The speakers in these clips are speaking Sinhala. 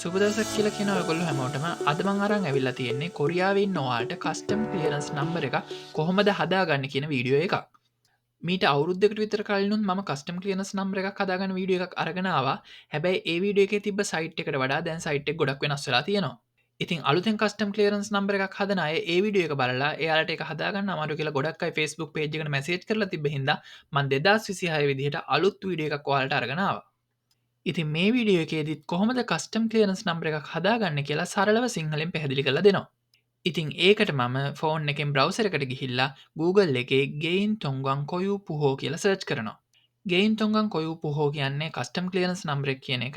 සුබදසක් කියල කියන ඔයගොල්ලු හැමෝටම අදමං අරන් ඇවිල්ලා තියෙන්නේ කොරියාවෙන් නොවාට කස්ටම් කලියරන්ස් නම්බර එක කොහොමද හදාගන්න කියන වීඩියෝ එක මීට අවුද්ධකට විතර කලනුත් ම කස්ටම් කලියනස් නම්බර එක හදාගන්න වීඩියෝ එකක් අරගෙනවා හැබැයි ඒ වීඩියෝ එක තිබ සයිට් එකට වඩා දැන් සයිට් එක ගොඩක් වෙනස්සලා තියෙනවා ඉතින් අලුතෙන් කස්ටම් කලියරන්ස් නම්බර එකක් හදනය ඒ විඩියෝ එක බලලා එයාලට එක හදාගන්න අමාරු කියලා ගොඩක්යි ෆස්බුක් පේජ්ක මැසේජ් කරලා තිබ හිද මන් 2026 විදිහට අලුත් වීඩියෝ එකක් වාලට අරගෙනවා ඉතින් මේ වීඩියෝ එකේදත් කොහොමද කස්ටම් කලියරන්ස් නම්බර එකක් හදාගන්න කියලා සරලව සිංහලෙන් පැදිලි කළ දෙනවා. ඉතින් ඒකට මම ෆෝන් එකෙන් බ්‍රවසර එකට ගිහිල්ලා Google එකේ ගෙයින් තොංගන් කොයු පුහෝ කියලා සර්ච් කරනවා. ගෙයින් තොංගන් කොයු පුහෝ කියන්නේ කස්ටම් කලියරන්ස් නම්බර කියන එක.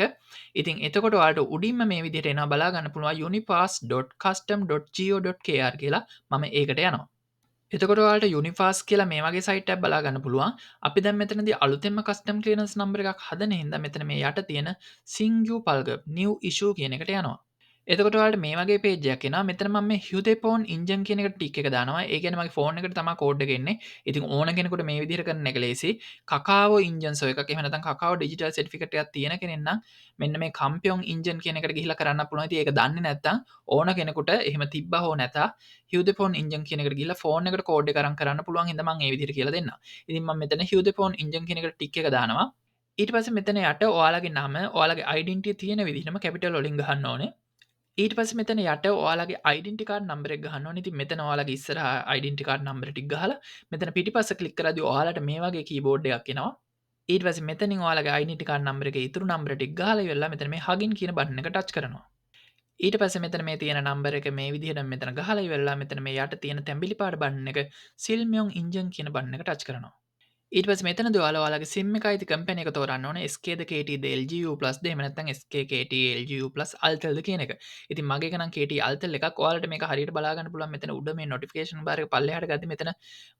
ඉතින් එතකොට ඔයාලට උඩින්ම මේ විදිහට එනවා බලාගන්න පුළුවන් unipass.custom.go.kr කියලා මම ඒකට යනවා. එතකොටවාට යුනිෆාස් කියලා මේ වගේ සයිට බලාගන්න පුළුවන් අපි දැ මෙතනද අලුතෙම කස්ටම් කලියනස් නම්බර එකක් හදන හිද මෙතන මේ යට තියෙන සිංගිය පල්ග නිව් ඉෂූ කියන එකට යනවා එතකොටවාට මේ වගේ පේජයක් කියෙන මෙතන ම හිදපෝන් ඉන්ජන් කියන එක ටික් එක දානවා ඒගන මගේ ෆෝන් එකට තම කෝඩ්ගන්නේ ඉතින් ඕන කෙනෙකුට මේ විදිර කරන එක ලේසි කකාව ඉන්ජන් සොය එක මෙනත කකාව ඩිජිටල් සටිකටයක් තියෙන කෙනෙන්න මෙන්න මේ කම්පියෝන් ඉන්ජන් කියනකට ගහිල කරන්න පුළුවන් ඒක දන්න නැත්ත ඕන කෙනෙකුට එහෙම තිබ්බ හෝ නැත හිදපෝන් ඉන්ජන් කියනකට ගිල ෆෝන් එකට කෝඩ් කරන්න පුළුවන් හිදම ඒ විදිර කියල දෙන්න ඉතින් මෙතන හිදපෝන් ඉන්ජන් කියනකට ටික් එක දානවා ඊට පස මෙතන යට ඔයාලගේ නම ඔයාලගේ අයිඩන්ටිය තියෙන විදිහම කැපිටල් ොලින් ගන්න ඕනේ ඊට පස මෙතන යට ඔයාලගේ අයිඩන්ටිකාඩ නම්බර ගහන්න නති මෙතන ඔයාලගේ ඉස්සර අයිඩන්ටිකාඩ නම්බර ටික් හල මෙතන පිටි පස කලික් කරද ඔයාලට මේ වගේ කීබෝඩ්ඩයක් කියෙනවා ඊට පස මෙතනින් ඔයාලගේ අයිඩන්ටිකාඩ නම්බර එක ඉතුරු නම්බර ටික් ගහල වෙල්ලා මෙතන මේ හගින් කියන බන්න එක ටච් කරනවා ඊට පස මෙතන මේ තියෙන නම්බර එක මේ විදිහට මෙතන ගහල වෙල්ලා මෙතන මේ යට තියෙන තැඹිලි පාට බන්න එක සිල්මියෝන් ඉන්ජන් කියන බන්න එක ටච් කරනවා ඊට පස් මෙතන දවාලවාලගේ සිම්ම අයිති කම්පැන එක තෝරන්න ඕන ස්කේද කට ල්ජු පලස් දෙමනත්තන් ස්කේට ල්ජු පලස් අල්තල්ද කියන එක ඉති මගේන කට අල්තල් එක කොලට මේ හරි බලාගන්න පුල මෙතන උඩ මේ නොටිකේෂන් බාර පල්ලහට ගති මෙතන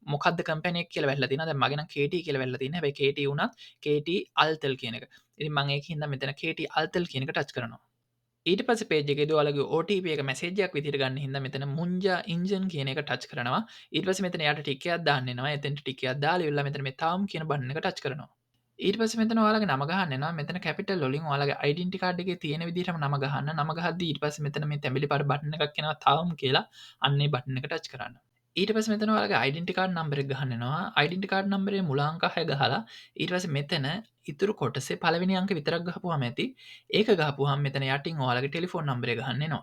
මොකද කම්පැනෙක් කියල වෙල්ලතින මගෙන කට කියල වෙල්ලතින හැ කට වුණ කට අල්තල් කියන එක ඉති මගේ හිද මෙතන කට අල්තල් කියනක ටච් කරනවා ඊට පස පේජක දවාලගේ OTP එක මැසේජයක් විතිරගන්න හිද මෙතන මුංජා ඉන්ජන් කියන එක ටච් කරනවා ඊට පස මෙතන යට ටිකයක් දාන්නවා එතැට ටිකයක් දාල වෙල්ල මෙතන මේ තාම් කියන බන්න එක ටච් කරනවා ඊට පස මෙතන වාලගේ නමගහන්න මෙතන කැපිටල් ලොලින් වාලගේ අයිඩන්ටි කාඩ්ගේ තියෙන විදිහම නමගහන්න නමගහද ඊට පස මෙතන මේ තැමිලි පර බන්න එකක් කියෙන තාම් කියලා අන්නේ බට්න එක ටච් කරන්න ඊට පස මෙතනවාලගේ අයිඩන්ටිකාඩ් නම්බර ගහන්නවා අයිඩන්ටිකාඩ් නම්බරේ මුලාංකාහය ගහලා ඊටවස මෙතන ඉතුරු කොටසේ පලවෙනි අංක විතරක් ගහපුහම ඇති ඒක ගහපුහම මෙතන යටින් ඔයාලගේ ටෙලිෆෝන් නම්බර ගහන්නවා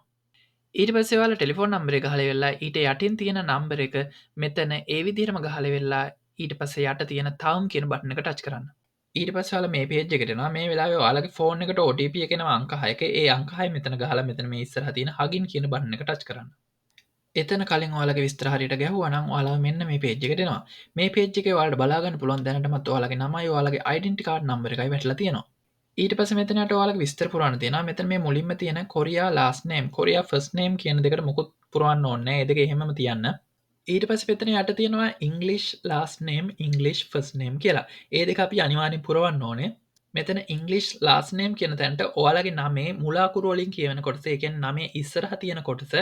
ඊට පස්සේවාල ටෙලිෆෝන් නම්බර ගහල වෙල්ලා ඊට යටින් තියෙන නම්බර එක මෙතන ඒ විදිහරම ගහල වෙල්ලා ඊට පස්සේ යට තියෙන තවම් කියන බට්න එක ටච් කරන්න ඊට පස්සල මේ පේජ්ගෙටන මේ වෙලා යාලගේ ෆෝන් එකට OTP එකෙන අංකහයක ඒ අංකහය මෙතන ගහල මෙතන මේ ඉස්සර තින හගින් කියන බන්න එක ටච් කරන්න එතන කලින් ඔයාලගේ විස්තරහරිට ගැහුවනම් ඔයාලා මෙන්න මේ පේජ් එකට එනවා මේ පේජ් එකේ ඔයාලට බලාගන්න පුළුවන් දැනටමත් ඔයාලගේ නමයි ඔයාලගේ ඩෙන්ටි කාඩ් නම්බර එකයි වැටලා තියෙනවා ඊට පස්සේ මෙතනට ඔයාලගේ විස්තර පුරවන්න තියෙනවා මෙතන මේ මුලින්ම තියෙන Korea last name Korea first name කියන දෙකට මොකුත් පුරවන්න ඕනේ නැහැ ඒ දෙක එහෙමම තියන්න ඊට පස්සේ මෙතන යට තියෙනවා English last name English first name කියලා ඒ දෙක අපි අනිවාර්යෙන් පුරවන්න ඕනේ මෙතන ඉංගලිෂ් ලාස් නේම් කියන තැන්ට ඔයාලගේ නමේ මුලාකුරුවලින් කියවන කොටස එකෙන් නමේ ඉස්සරහ තියෙන කොටස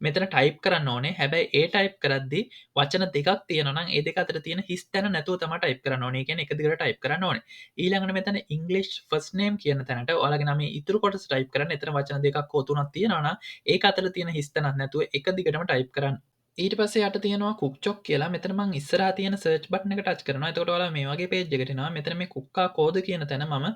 මෙතන ටයිප් කරන්න ඕනේ හැබැයි ඒ ටයිප් කරද්දි වචන දෙකක් තියෙනවා නම් ඒ දෙක අතර තියෙන හිස් තැන නැතුව තමයි ටයිප් කරන්න ඕනේ. කියන්නේ එක දිගට ටයිප් කරන්න ඕනේ. ඊළඟට මෙතන ඉංග්ලිෂ් ෆස්ට් නේම් කියන තැනට ඔයාලගේ නමේ ඉතුරු කොටස ටයිප් කරන්න. එතන වචන දෙකක් හෝ තුනක් තියෙනවා නම් ඒක අතර තියෙන හිස් තැනක් නැතුව එක දිගටම ටයිප් කරන්න. ඊට පස්සේ යට තියෙනවා කුක්චොක් කියලා මෙතන මං ඉස්සරහා තියෙන සර්ච් බටන් එක ටච් කරනවා. එතකොට ඔයාලා මේ වගේ පේජ් එකකට එනවා. මෙතන මේ කුක්කා කෝද කියන තැන මම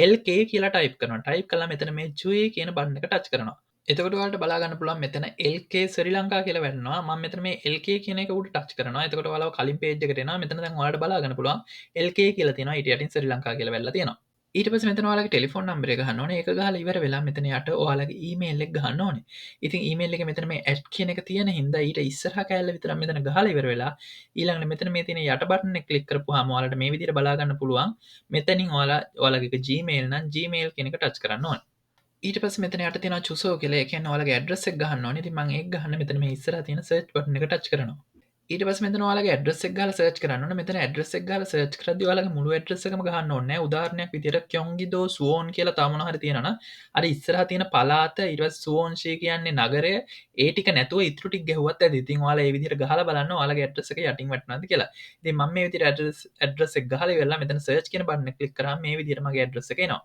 LK කියලා ටයිප් කරනවා. ටයිප් කළා මෙතන මේ ජුයි කියන බටන් එක ටච් කරනවා. එතකොට ඔයාලට බලා ගන්න පුළුවන් මෙතන LK ශ්‍රී ලංකා කියලා වැටෙනවා. මම මෙතන මේ LK කියන එක උඩ ටච් කරනවා. එතකොට ඔයාලා කලින් පේජ් එකට එනවා. මෙතන දැන් ඔයාලට බලා ගන්න පුළුවන් LK කියලා තියෙනවා. ඊට යටින් ශ්‍රී ලංකා කියලා වැටලා තියෙනවා. ඊට පස්සේ මෙතන ඔයාලගේ ටෙලිෆෝන් නම්බර එක ගන්න ඕනේ. ඒක ගහලා ඉවර වෙලා මෙතන යට ඔයාලගේ ඊමේල් එක ගන්න ඕනේ. ඉතින් ඊමේල් එකේ මෙතන මේ ඇඩ් කියන එක තියෙන හින්දා ඊට ඉස්සරහා කෑල්ල විතර මෙතන ගහලා ඉවර වෙලා ඊළඟට මෙතන මේ තියෙන යට බටන් එක ක්ලික් කරපුවාම ඔයාලට මේ විදිහට බලා ගන්න පුළුවන්. මෙතනින් ඔයාලගේ Gmail නම් Gmail කියන එක ටච් කරන්න ඕනේ. ඊට පස්සේ මෙතන යට තියෙනවා චුසෝ කියලා. ඒ කියන්නේ ඔයාලගේ ඇඩ්‍රස් එක ගහන්න ඕනේ. ඉතින් මම ඒක ගහන්න මෙතන මේ ඉස්සරහා තියෙන සර්ච් බටන් එක ටච් කරනවා. ඊට පස්සේ මෙතන ඔයාලගේ ඇඩ්‍රස් එක ගහලා සර්ච් කරන්න ඕනේ. මෙතන ඇඩ්‍රස් එක ගහලා සර්ච් කරද්දී ඔයාලගේ මුළු ඇඩ්‍රස් එකම ගහන්න ඕනේ නැහැ. උදාහරණයක් විදියට Gyeonggi-do Suwon කියලා තව මොනවා හරි තියෙනවා නම් අර ඉස්සරහා තියෙන පළාත ඊට පස්සේ Suwon-shi කියන්නේ නගරය ඒ ටික නැතුව ඉතුරු ටික ගැහුවත් ඇති. ඉතින් ඔයාලා මේ විදියට ගහලා බලන්න ඔයාලගේ ඇඩ්‍රස් එක යටින් වැටෙනවද කියලා. ඉතින් මම මේ විදියට ඇඩ්‍රස් එක ගහලා ඉවරලා මෙතන සර්ච් කියන බටන් එක ක්ලික් කරාම මේ විදියට මගේ ඇඩ්‍රස් එක එනවා.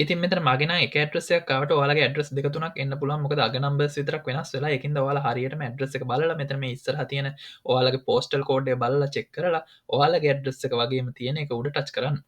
ඉතින් මෙතන මගේ නම් එක ඇඩ්‍රස් එකක් ආවට ඔයාලගේ ඇඩ්‍රස් දෙක තුනක් එන්න පුළුවන්. මොකද අග නම්බර්ස් විතරක් වෙනස් වෙලා. ඒකින්ද ඔයාලා හරියටම ඇඩ්‍රස් එක බලලා මෙතන මේ ඉස්සරහා තියෙන ඔයාලගේ පෝස්ටල් කෝඩ් එක බලලා චෙක් කරලා ඔයාලගේ ඇඩ්‍රස් එක වගේම තියෙන එක උඩ ටච් කරන්න.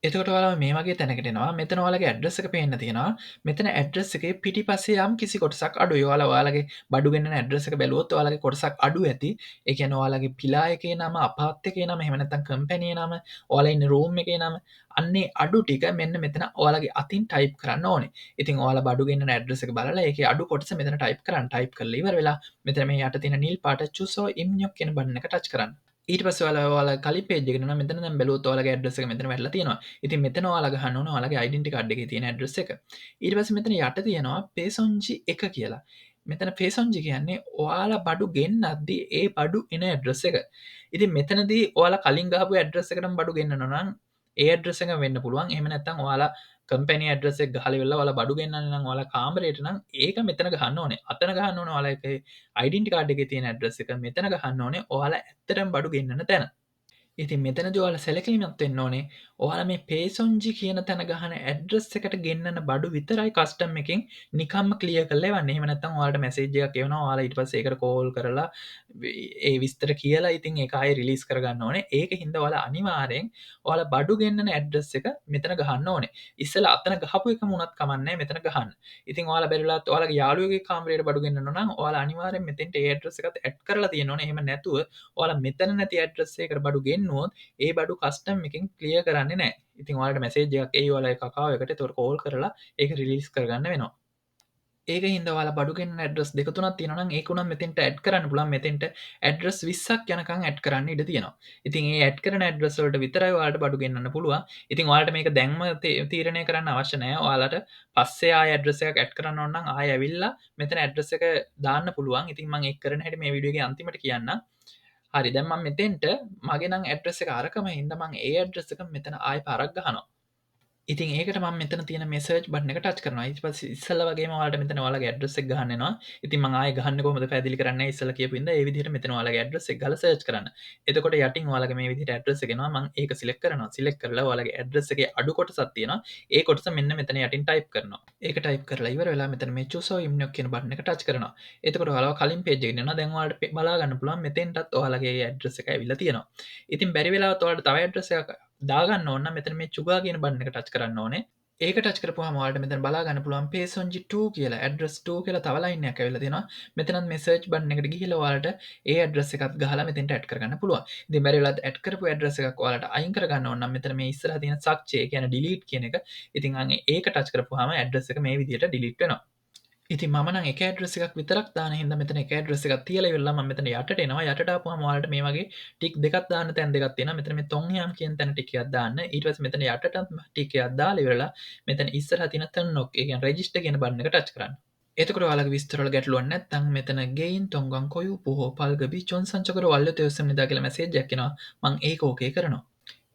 එතකොට ඔයාලා මේ වගේ තැනකට එනවා. මෙතන ඔයාලගේ ඇඩ්‍රස් එක පේන්න තියෙනවා. මෙතන ඇඩ්‍රස් එකේ පිටිපස්සේ යම් කිසි කොටසක් අඩුයි. ඔයාලගේ බඩු ගෙන්නන ඇඩ්‍රස් එක බැලුවොත් ඔයාලගේ කොටසක් අඩු ඇති. ඒ කියන්නේ ඔයාලගේ පිලා එකේ නම, අපාත් එකේ නම, එහෙම නැත්නම් කම්පැනි නම, ඔයාලා ඉන්න රූම් එකේ නම, අන්නේ අඩු ටික මෙන්න මෙතන ඔයාලගේ අතින් ටයිප් කරන්න ඕනේ. ඉතින් ඔයාලා බඩු ගෙන්නන ඇඩ්‍රස් එක බලලා ඒකේ අඩු කොටස මෙතන ටයිප් කරන්න. ටයිප් කරලා ඉවර වෙලා මෙතන මේ යට තියෙන නිල් පාට choose or imnyok කියන බටන් එක ටච් කරන්න. ඊට පස්සේ ඔයාලා කලින් පේජ් එකට යනවා. මෙතන දැන් බැලුවොත් ඔයාලගේ ඇඩ්‍රස් එක මෙතන වැටලා තියෙනවා. ඉතින් මෙතන ඔයාලා ගහන්න ඕන ඔයාලගේ ඩෙන්ටිටි කාඩ් එකේ තියෙන ඇඩ්‍රස් එක. ඊට පස්සේ මෙතන යට තියෙනවා පේසොන්ජි 1 කියලා. මෙතන පේසොන්ජි කියන්නේ ඔයාලා බඩු ගෙන්නද්දී ඒ බඩු එන ඇඩ්‍රස් එක. ඉතින් මෙතනදී ඔයාලා කලින් ගහපු ඇඩ්‍රස් එකටම බඩු ගෙන්නනවා නම් ඒ ඇඩ්‍රස් එක වෙන්න පුළුවන්. එහෙම නැත්නම් ඔයාලා කම්පැනි ඇඩ්‍රස් එක ගහලා ඉවරලා ඔයාලා බඩු ගෙන්නන්නේ නම් ඔයාලා කාමරේට නම් ඒක මෙතන ගහන්න ඕනේ. අතන ගහන්න ඕනේ ඔයාලා ඩෙන්ටිටි කාඩ් එකේ තියෙන ඇඩ්‍රස් එක මෙතන ගහන්න ඕනේ ඔයාලා ඇත්තටම බඩු ගෙන්නන තැන. ඉතින් මෙතනදී ඔයාලා සැලකිලිමත් වෙන්න ඕනේ. ඔයාලා මේ පේසොන්ජි කියන තැන ගහන ඇඩ්‍රස් එකට ගෙන්නන බඩු විතරයි කස්ටම් එකෙන් නිකම්ම ක්ලියර් කරලා එවන්න. එහෙම නැත්නම් ඔයාලට මැසේජ් එකක් එවනවා. ඔයාලා ඊට පස්සේ ඒකට කෝල් කරලා ඒ විස්තර කියලා ඉතින් ඒක ආයෙ රිලීස් කරගන්න ඕනේ. ඒකින්ද ඔයාලා අනිවාර්යෙන් ඔයාලා බඩු ගෙන්නන ඇඩ්‍රස් එක මෙතන ගහන්න ඕනේ. ඉස්සෙල්ලා අතන ගහපු එකම උනත් කමන්නේ මෙතන ගහන්න. ඉතින් ඔයාලා බැරිලාත් ඔයාලගේ යාළුවෙකුගේ කාමරයට බඩු ගෙන්නනවා නම් ඔයාලා අනිවාර්යෙන් මෙතෙන්ට ඒ ඇඩ්‍රස් එකත් ඇඩ් කරලා තියෙන්න ඕනේ. එහෙම නැතුව ඔයාලා මෙතන නැති ඇඩ්‍රස් එකකට බඩු ගෙන්නුවොත් ඒ බඩු කස්ටම් එකෙන් ක්ලියර් කරන්නේ නැහැ. ඉතින් ඔයාලට මැසේජ් එකක් එයි ඔයාලා ඒ කකාව එකට ඒතකොට කෝල් කරලා ඒක රිලීස් කරගන්න වෙනවා. ඒක හින්දා ඔයාලා බඩු ගෙන්නන ඇඩ්‍රස් දෙක තුනක් තියෙනවා නම් ඒක උනම් මෙතෙන්ට ඇඩ් කරන්න පුළුවන්. මෙතෙන්ට ඇඩ්‍රස් 20ක් යනකම් ඇඩ් කරන්න ඉඩ තියෙනවා. ඉතින් ඒ ඇඩ් කරන ඇඩ්‍රස් වලට විතරයි ඔයාලට බඩු ගෙන්නන්න පුළුවන්. ඉතින් ඔයාලට මේක දැන්ම තීරණය කරන්න අවශ්‍ය නැහැ. ඔයාලට පස්සේ ආයෙ ඇඩ්‍රස් එකක් ඇඩ් කරන්න ඕන නම් ආයෙ ඇවිල්ලා මෙතන ඇඩ්‍රස් එක දාන්න පුළුවන්. ඉතින් මම ඒක කරන හැටි මේ වීඩියෝ එකේ අන්තිමට කියන්නම්. හරි දැන් මම මෙතෙන්ට මගේ නම් ඇඩ්‍රස් එක අරකම හින්දා මම ඒ ඇඩ්‍රස් එක මෙතන ආයෙ පාරක් ගහනවා. ඉතින් ඒකට මම මෙතන තියෙන මේ සර්ච් බටන් එක ටච් කරනවා. ඊට පස්සේ ඉස්සෙල්ලා වගේම ඔයාලට මෙතන ඔයාලගේ ඇඩ්‍රස් එක ගහන්න එනවා. ඉතින් මම ආයෙ ගහන්නේ කොහොමද පැහැදිලි කරන්නේ නැහැ. ඉස්සෙල්ලා කියපු ඉඳලා ඒ විදිහට මෙතන ඔයාලගේ ඇඩ්‍රස් එක ගහලා සර්ච් කරන්න. එතකොට යටින් ඔයාලගේ මේ විදිහට ඇඩ්‍රස් එක එනවා. මම ඒක සිලෙක්ට් කරනවා. සිලෙක්ට් කරලා ඔයාලගේ ඇඩ්‍රස් එකේ අඩු කොටසක් තියෙනවා. ඒ කොටස මෙන්න මෙතන යටින් ටයිප් කරනවා. ඒක ටයිප් කරලා ඉවර වෙලා මෙතන මේ choose or imnyok කියන බටන් එක ටච් කරනවා. එතකොට ඔයාලව කලින් පේජ් එකට එනවා. දැන් ඔයාලට බලා ගන්න පුළුවන් මෙතෙන්ටත් ඔයාලගේ ඇඩ්‍රස් එක ඇවිල්ලා තියෙනවා. ඉතින් බැරි වෙලාවත් ඔයාලට තව ඇඩ්‍රස් එකක් දාගන්න ඕන නම් මෙතන මේ චුගා කියන බටන් එක ටච් කරන්න ඕනේ. ඒක ටච් කරපුවාම ඔයාලට මෙතන බලා ගන්න පුළුවන් paysoonji 2 කියලා ඇඩ්‍රස් 2 කියලා තව ලයින් එකක් ඇවිල්ලා තියෙනවා. මෙතනත් මේ සර්ච් බටන් එකට ගිහිල්ලා ඔයාලට ඒ ඇඩ්‍රස් එකත් ගහලා මෙතෙන්ට ඇඩ් කරගන්න පුළුවන්. ඉතින් බැරි වෙලාවත් ඇඩ් කරපු ඇඩ්‍රස් එකක් ඔයාලට අයින් කරගන්න ඕන නම් මෙතන මේ ඉස්සරහා තියෙන සක්චේ කියන්නේ delete කියන එක. ඉතින් අන්න ඒක ටච් කරපුවාම ඇඩ්‍රස් එක මේ විදිහට delete වෙනවා. ඉතින් මම නම් එක ඇඩ්‍රස් එකක් විතරක් දාන හින්දා මෙතන එක ඇඩ්‍රස් එකක් තියලා ඉවරලා මම මෙතන යටට එනවා. යටට ආපුවම ඔයාලට මේ වගේ ටික් දෙකක් දාන්න තැන් දෙකක් තියෙනවා. මෙතන මේ තොන්යාම් කියන තැන ටික එකක් දාන්න. ඊට පස්සේ මෙතන යටට ටික එකක් දාලා ඉවරලා මෙතන ඉස්සරහා තියෙන තන්නොක් ඒ කියන්නේ රෙජිස්ටර් කියන බටන් එක ටච් කරන්න. එතකොට ඔයාලගේ විස්තර වල ගැටලුවක් නැත්නම් මෙතන ගෙයින් තොංගන් කොයු පුහෝ පල්ගබි චොන් සංචකර වල්ල තෙවසම් නිදා කියලා මැසේජ් එකක් එනවා. මම ඒක ඕකේ කරනවා.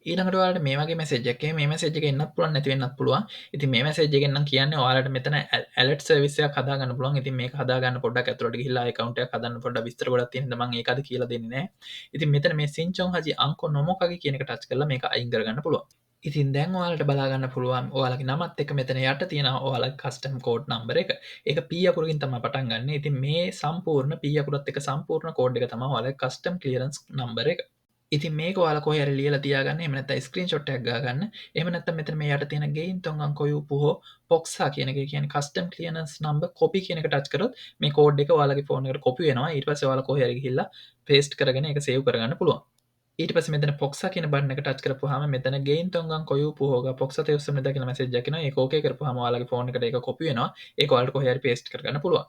ඊළඟට ඔයාලට මේ වගේ මැසේජ් එකක් එයි. මේ මැසේජ් එක එන්නත් පුළුවන් නැති වෙන්නත් පුළුවන්. ඉතින් මේ මැසේජ් එකෙන් නම් කියන්නේ ඔයාලට මෙතන ඇලර්ට් සර්විස් එකක් හදා ගන්න පුළුවන්. ඉතින් මේක හදා ගන්න පොඩ්ඩක් ඇතුළට ගිහිල්ලා account එකක් හදන්න පොඩ්ඩක් විස්තර ගොඩක් තියෙන හින්දා මම ඒක අද කියලා දෙන්නේ නැහැ. ඉතින් මෙතන මේ සින්චොන් හජි අංකො නොමොකගේ කියන එක ටච් කරලා මේක අයින් කරගන්න පුළුවන්. ඉතින් දැන් ඔයාලට බලා ගන්න පුළුවන් ඔයාලගේ නමත් එක්ක මෙතන යට තියෙනවා ඔයාලගේ කස්ටම් කෝඩ් නම්බර් එක. ඒක P අකුරකින් තමයි පටන් ගන්න. ඉතින් මේ සම්පූර්ණ P අකුරත් එක්ක සම්පූර්ණ කෝඩ් එක තමයි ඔයාලගේ කස්ටම් ක්ලියරන්ස් නම්බර් එක. ඉතින් මේක ඔයාලා කොහේ හරි ලියලා තියාගන්න. එහෙම නැත්නම් ස්ක්‍රීන්ෂොට් එකක් ගාගන්න. එහෙම නැත්නම් මෙතන මේ යට තියෙන ගේයින් තොංගන් කොයු පුහෝ පොක්සා කියන එක කියන්නේ කස්ටම් ක්ලියරන්ස් නම්බර් කොපි කියන එක ටච් කරොත් මේ කෝඩ් එක ඔයාලගේ ෆෝන් එකට කොපි වෙනවා. ඊට පස්සේ ඔයාලා කොහේ හරි ගිහිල්ලා පේස්ට් කරගෙන ඒක සේව් කරගන්න පුළුවන්. ඊට පස්සේ මෙතන පොක්සා කියන බටන් එක ටච් කරපුවාම මෙතන ගේයින් තොංගන් කොයු පුහෝගා පොක්සා තෙවසම් නේද කියලා මැසේජ් එකක් එනවා. ඒක ඕකේ කරපුවාම ඔයාලගේ ෆෝන් එකට ඒක කොපි වෙනවා. ඒක ඔයාලට කොහේ හරි පේස්ට් කරගන්න පුළුවන්.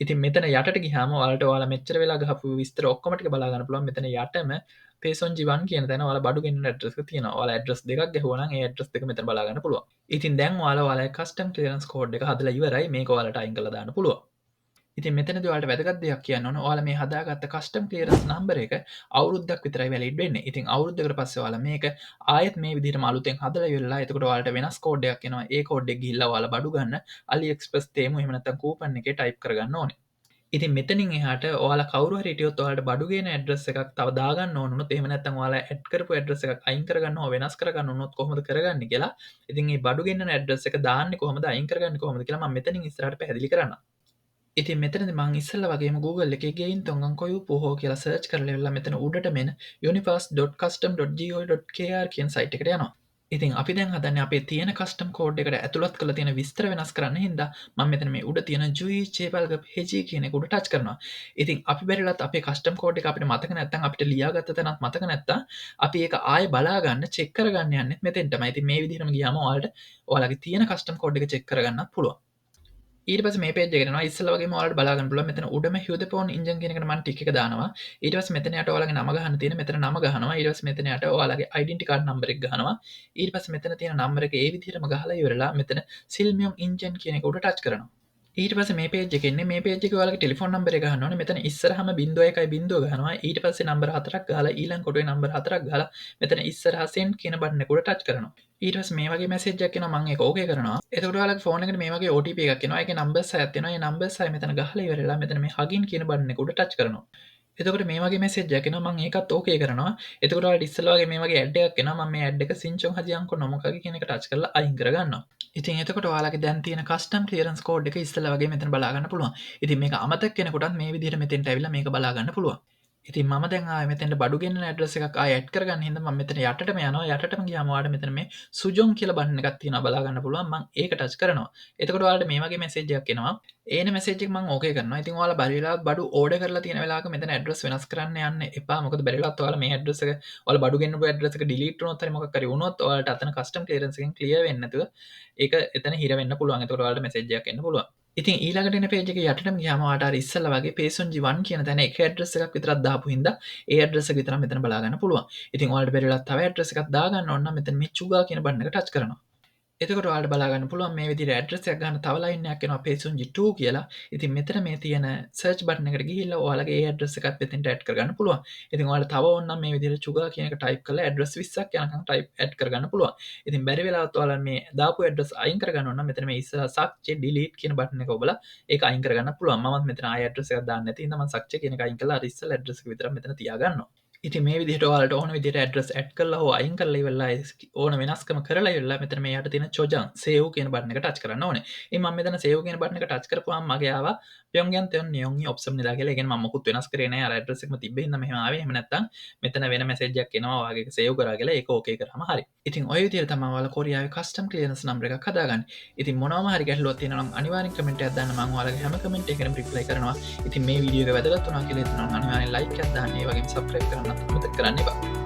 ඉතින් මෙතන යටට ගියාම ඔයාලට ඔයාලා මෙච්චර වෙලා ගහපු විස්තර ඔක්කොම ටික බලා ගන්න පුළුවන්. මෙතන යටම පේසොන්ජි 1 කියන තැන ඔයාලා බඩු ගෙන්නන ඇඩ්‍රස් එක තියෙනවා. ඔයාලා ඇඩ්‍රස් දෙකක් ගැහුවා නම් ඒ ඇඩ්‍රස් දෙක මෙතන බලා ගන්න පුළුවන්. ඉතින් දැන් ඔයාලා ඔයාලගේ කස්ටම් ක්ලියරන්ස් කෝඩ් එක හදලා ඉවරයි. මේක ඔයාලට අයින් කරලා දාන්න පුළුවන්. ඉතින් මෙතනදී ඔයාලට වැදගත් දෙයක් කියන්න ඕන. ඔයාලා මේ හදාගත්ත කස්ටම් ක්ලියරන්ස් නම්බර් එක අවුරුද්දක් විතරයි වැලිඩ් වෙන්නේ. ඉතින් අවුරුද්දකට පස්සේ ඔයාලා මේක ආයෙත් මේ විදිහටම අලුතෙන් හදලා ඉවරලා එතකොට ඔයාලට වෙනස් කෝඩ් එකක් එනවා. ඒ කෝඩ් එක ගිහිල්ලා ඔයාලා බඩු ගන්න AliExpress තේමු එහෙම නැත්නම් කූපන් එකේ ටයිප් කරගන්න ඕනේ. ඉතින් මෙතනින් එහාට ඔයාලා කවුරු හරි හිටියොත් ඔයාලට බඩුගේන ඇඩ්‍රස් එකක් තව දාගන්න ඕන වුණොත් එහෙම නැත්නම් ඔයාලා ඇඩ් කරපු ඇඩ්‍රස් එකක් අයින් කරගන්න ඕන වෙනස් කරගන්න වුණොත් කොහොමද කරගන්නේ කියලා. ඉතින් මේ බඩුගෙන්නන ඇඩ්‍රස් එක දාන්නේ කොහොමද අයින් කරගන්නේ කොහොමද කියලා මම මෙතනින් ඉස්සරහට පැහැදිලි කරන්නම්. ඉතින් මෙතනදි මං ඉස්සෙල්ලා වගේම Google එකේ ගෙයින් තොංගන් කොයු පොහෝ කියලා සර්ච් කරලා ඉවරලා මෙතන උඩට මෙන්න universe.custom.go.kr කියන සයිට් එකට යනවා. ඉතින් අපි දැන් හදන්නේ අපේ තියෙන කස්ටම් කෝඩ් එකට ඇතුළත් කරලා තියෙන විස්තර වෙනස් කරන්න හින්දා මම මෙතන මේ උඩ තියෙන ජුයි චේපල්ගප් හෙජි කියන එක උඩ ටච් කරනවා. ඉතින් අපි බැරිලත් අපේ කස්ටම් කෝඩ් එක අපිට මතක නැත්නම් අපිට ලියාගත්ත තැනත් මතක නැත්නම් අපි ඒක ආයෙ බලා ගන්න චෙක් කරගන්න යන්නේ මෙතෙන්ටමයි. ඉතින් මේ විදිහටම ගියාම ඔයාලගේ තියෙන කස්ටම් කෝඩ් එක චෙක් කරගන්නත් පුළුවන්. ඊට පස්සේ මේ පේජ් එකට යනවා. ඉස්සෙල්ලා වගේම ඔයාලට බලා ගන්න පුළුවන් මෙතන උඩම Hudepon engine කියන එකට මම ටික් එක දානවා. ඊට පස්සේ මෙතන යට ඔයාලගේ නම ගහන්න තියෙන මෙතන නම ගහනවා. ඊට පස්සේ මෙතන යට ඔයාලගේ identity card number එක ගහනවා. ඊට පස්සේ මෙතන තියෙන නම්බර එක ඒ විදිහටම ගහලා ඉවරලා මෙතන Silmium engine කියන එක උඩ ටච් කරනවා. ඊට පස්සේ මේ පේජ් එකේ ඉන්නේ මේ පේජ් එකේ ඔයාලගේ ටෙලිෆෝන් නම්බර් එක ගහන්න ඕනේ. මෙතන ඉස්සරහම 01 ගහනවා. ඊට පස්සේ නම්බර 4ක් ගහලා ඊළඟ කොටුවේ නම්බර 4ක් ගහලා මෙතන ඉස්සරහා send කියන බටන් එක උඩ ටච් කරනවා. ඊට පස්සේ මේ වගේ මැසේජ් එකක් එනවා. මම ඒක ඕකේ කරනවා. එතකොට ඔයාලගේ ෆෝන් එකට මේ වගේ OTP එකක් එනවා. ඒකේ නම්බර්ස් 6ක් තියෙනවා. මේ නම්බර්ස් 6 මෙතන ගහලා ඉවරලා මෙතන මේ hugging කියන බටන් එක උඩ ටච් කරනවා. එතකොට මේ වගේ මැසේජ් එකක් එනවා. මම ඒකත් ඕකේ කරනවා. එතකොට ඔයාලට ඉස්සෙල්ලා වගේ මේ වගේ ඇඩ් එකක් එනවා. මම මේ ඇඩ් එක සින්චොන් හජියන්කො නොමොකගේ කියන එක ටච් කරලා අයින් කරගන්නවා. ඉතින් එතකොට ඔයාලගේ දැන් තියෙන කස්ටම් ක්ලියරන්ස් කෝඩ් එක ඉස්සෙල්ලා වගේ මෙතන බලා ගන්න පුළුවන්. ඉතින් මේක අමතක කෙනෙකුටත් මේ විදිහට මෙතෙන්ට ඇවිල්ලා මේක බලා ගන්න පුළුවන්. ඉතින් මම දැන් ආයෙ මෙතෙන්ට බඩුගෙන්නන ඇඩ්‍රස් එකක් ආයෙ ඇඩ් කරගන්න හින්දා මම මෙතන යටටම යනවා. යටටම ගියාම ඔයාලට මෙතන මේ සුජොන් කියලා බටන් එකක් තියෙනවා බලා ගන්න පුළුවන්. මම ඒක ටච් කරනවා. එතකොට ඔයාලට මේ වගේ මැසේජ් එකක් එනවා. ඒන මැසේජ් එක මම ඕකේ කරනවා. ඉතින් ඔයාලා බැරි වෙලාවත් බඩු ඕඩර් කරලා තියෙන වෙලාවක මෙතන ඇඩ්‍රස් වෙනස් කරන්න යන්න එපා. මොකද බැරි වෙලාවත් ඔයාලා මේ ඇඩ්‍රස් එක ඔයාලා බඩු ගෙන්නපු ඇඩ්‍රස් එක ඩිලීට් වුණොත් හරි මොකක් හරි වුණොත් ඔයාලට අතන කස්ටම් ක්ලියරන්ස් එකෙන් ක්ලියර් වෙන්නේ නැතුව ඒක එතන හිර වෙන්න පුළුවන්. එතකොට ඔයාලට මැසේජ් එකක් එන්න පුළුවන්. ඉතින් ඊළඟට එන පේජ් එකේ යටටම ගියාම ඔයාලට අර ඉස්සෙල්ලා වගේ page1 කියන තැන එක ඇඩ්‍රස් එකක් විතරක් දාපු හින්දා ඒ ඇඩ්‍රස් එක විතරක් මෙතන බලා ගන්න පුළුවන්. ඉතින් ඔයාලට බැරි වෙලාවත් තව ඇඩ්‍රස් එකක් දාගන්න ඕන නම් මෙතන මේ චුගා කියන බටන් එක ටච් කරනවා. එතකොට ඔයාලට බලා ගන්න පුළුවන් මේ විදිහට ඇඩ්‍රස් එකක් ගන්න තව ලයින් එකක් එනවා page1 2 කියලා. ඉතින් මෙතන මේ තියෙන search button එකට ගිහිල්ලා ඔයාලගේ ඒ ඇඩ්‍රස් එකත් මෙතෙන්ට ඇඩ් කරගන්න පුළුවන්. ඉතින් ඔයාලට තව ඕන නම් මේ විදිහට චුගා කියන එක ටයිප් කරලා ඇඩ්‍රස් 20ක් යනකම් ටයිප් ඇඩ් කරගන්න පුළුවන්. ඉතින් බැරි වෙලාවත් ඔයාලා මේ දාපු ඇඩ්‍රස් අයින් කරගන්න ඕන නම් මෙතන මේ ඉස්සරහා සක්චේ delete කියන බටන් එක ඔබලා ඒක අයින් කරගන්න පුළුවන්. මමත් මෙතන ආයෙ ඇඩ්‍රස් එකක් දාන්න නැති හින්දා මම සක්චේ කියන එක අයින් කරලා අර ඉස්සෙල්ලා ඇඩ්‍රස් එක විතරක් මෙතන තියාගන්නවා. ඉතින් මේ විදිහට ඔයාලට ඕන විදිහට ඇඩ්‍රස් ඇඩ් කරලා හෝ අයින් කරලා ඉවරලා ඕන වෙනස්කම කරලා ඉවරලා මෙතන මේ යට තියෙන චොජන් සේව් කියන බටන් එක ටච් කරන්න ඕනේ. ඉතින් මම මෙතන සේව් කියන බටන් එක ටච් කරපුවාම මගේ ආවා pyongyang teonnyeong ඔප්ෂන් නිදා කියලා. ඒ කියන්නේ මම මොකුත් වෙනස් කරේ නැහැ. අර ඇඩ්‍රස් එකම තිබ්බේ හින්දා මෙහෙම ආවේ. එහෙම නැත්නම් මෙතන වෙන මැසේජ් එකක් එනවා ඔයාගේ ඒක සේව් කරා කියලා. ඒක ඕකේ කරාම හරි. ඉතින් ඔය විදිහට තමයි ඔයාලා කොරියාවේ කස්ටම් ක්ලියරන්ස් නම්බර් එකක් හදාගන්නේ. ඉතින් මොනවම හරි ගැටලුවක් තියෙනවා නම් අනිවාර්යෙන් කමෙන්ට් එකක් දාන්න. මම ඔයාලගේ හැම කමෙන්ට් එකකටම රිප්ලයි කරනවා. ඉතින් මේ වීඩියෝ එක වැදගත් වුණා කියලා හිතනවා නම් අනිවාර්යෙන් ලයික් එකක් දාන්න. ඒ වගේම සබ්ස්ක්‍රයිබ් කරන්නත් අමතක කරන්න එපා.